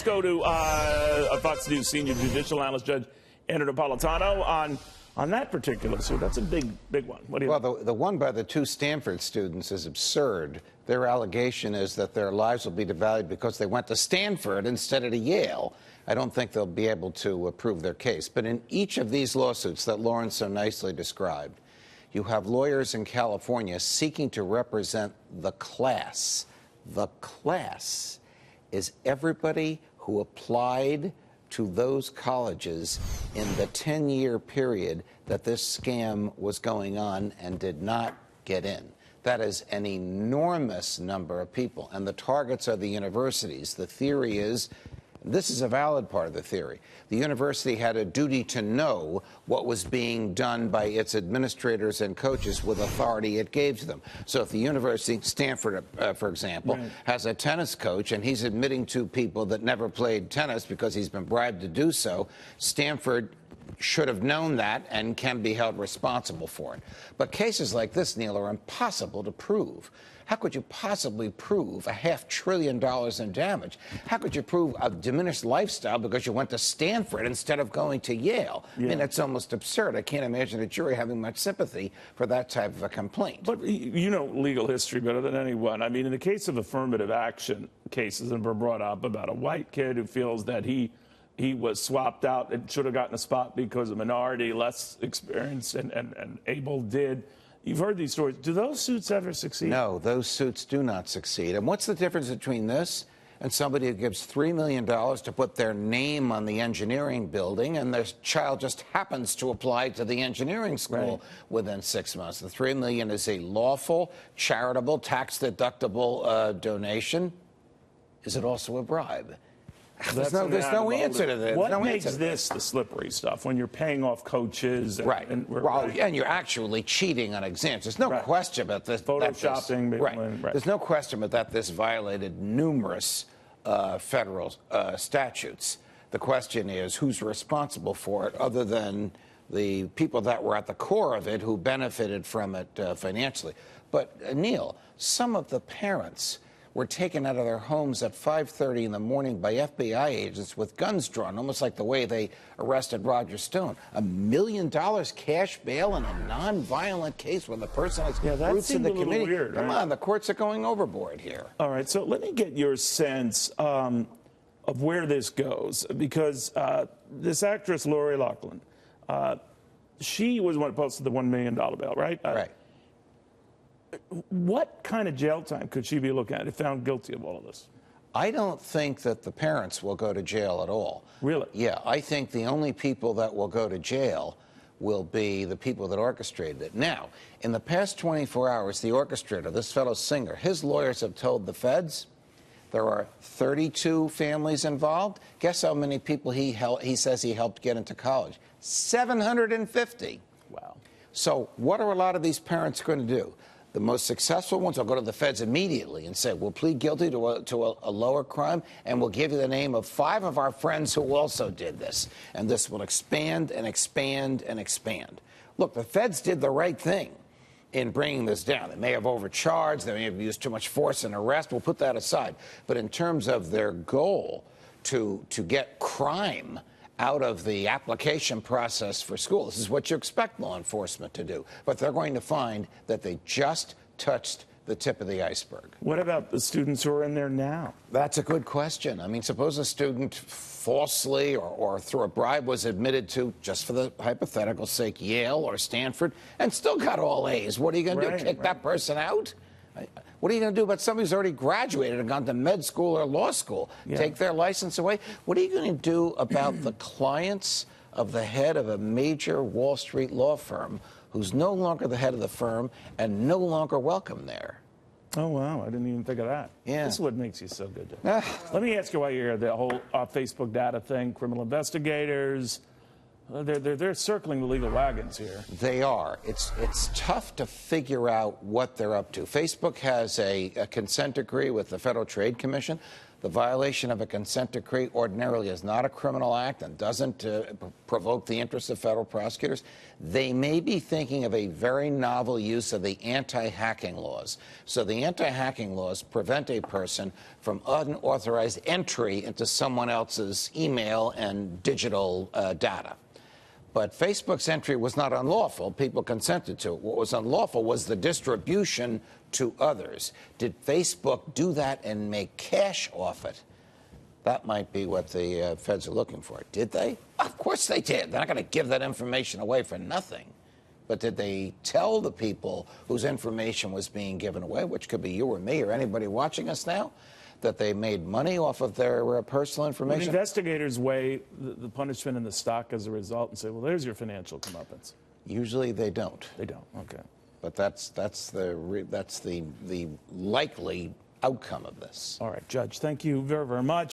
Go to Fox News senior judicial analyst Judge Napolitano on that particular suit. That's a big one. What do you? Well, the one by the two Stanford students is absurd. Their allegation is that their lives will be devalued because they went to Stanford instead of to Yale. I don't think they'll be able to prove their case. But in each of these lawsuits that Lauren so nicely described, you have lawyers in California seeking to represent the class. The class is everybody who applied to those colleges in the 10-year period that this scam was going on and did not get in. That is an enormous number of people, and the targets are the universities. The theory is, this is a valid part of the theory, the university had a duty to know what was being done by its administrators and coaches with authority it gave to them. So if the university, Stanford, for example, has a tennis coach and he's admitting to people that never played tennis because he's been bribed to do so, Stanford should have known that and can be held responsible for it. But cases like this, Neil, are impossible to prove. How could you possibly prove $500 billion in damage? How could you prove a diminished lifestyle because you went to Stanford instead of going to Yale? Yeah. I mean, that's almost absurd. I can't imagine a jury having much sympathy for that type of a complaint. But you know legal history better than anyone. I mean, in the case of affirmative action cases that were brought up about a white kid who feels that he was swapped out and should have gotten a spot because a minority, less experienced and able did. You've heard these stories. Do those suits ever succeed? No, those suits do not succeed. And what's the difference between this and somebody who gives $3 million to put their name on the engineering building and their child just happens to apply to the engineering school within 6 months? The $3 million is a lawful, charitable, tax-deductible donation. Is it also a bribe? There's no answer to this. What makes this the slippery stuff when you're paying off coaches? And you're actually cheating on exams. There's no question about this. Photoshopping. There's no question about that this violated numerous federal statutes. The question is who's responsible for it other than the people that were at the core of it who benefited from it financially. But, Neil, some of the parents were taken out of their homes at 5:30 in the morning by FBI agents with guns drawn, almost like the way they arrested Roger Stone. $1 million cash bail in a non-violent case when the person has roots in the community. Weird, Come on, the courts are going overboard here. All right, so let me get your sense of where this goes, because this actress, Lori Loughlin, she was the one who posted the $1 million bail, right? Right. What kind of jail time could she be looking at if found guilty of all of this? I don't think that the parents will go to jail at all. Really? Yeah, I think the only people that will go to jail will be the people that orchestrated it. Now, in the past 24 hours, the orchestrator, this fellow Singer, his lawyers have told the feds there are 32 families involved. Guess how many people he says he helped get into college? 750. Wow. So what are a lot of these parents going to do? The most successful ones will go to the feds immediately and say, we'll plead guilty to a lower crime, and we'll give you the name of 5 of our friends who also did this. And this will expand and expand and expand. Look, the feds did the right thing in bringing this down. They may have overcharged. They may have used too much force in arrest. We'll put that aside. But in terms of their goal to get crime out of the application process for school. This is what you expect law enforcement to do. But they're going to find that they just touched the tip of the iceberg. What about the students who are in there now? That's a good question. I mean, suppose a student falsely or through a bribe was admitted to, just for the hypothetical sake, Yale or Stanford, and still got all A's. What are you going to do, kick that person out? What are you going to do about somebody who's already graduated and gone to med school or law school? Take their license away? What are you going to do about the clients of the head of a major Wall Street law firm who's no longer the head of the firm and no longer welcome there? Oh, wow. I didn't even think of that. Yeah. This is what makes you so good. Let me ask you why you're here. The whole Facebook data thing, criminal investigators, they're circling the legal wagons here. They are. It's tough to figure out what they're up to. Facebook has a consent decree with the Federal Trade Commission. The violation of a consent decree ordinarily is not a criminal act and doesn't provoke the interest of federal prosecutors. They may be thinking of a very novel use of the anti-hacking laws. So the anti-hacking laws prevent a person from unauthorized entry into someone else's email and digital data. But Facebook's entry was not unlawful. People consented to it. What was unlawful was the distribution to others. Did Facebook do that and make cash off it? That might be what the feds are looking for. Did they? Of course they did. They're not going to give that information away for nothing. But did they tell the people whose information was being given away, which could be you or me or anybody watching us now, that they made money off of their personal information? When investigators weigh the punishment in the stock as a result and say, well, there's your financial comeuppance. Usually they don't. They don't. Okay. But that's the likely outcome of this. All right, Judge, thank you very, very much.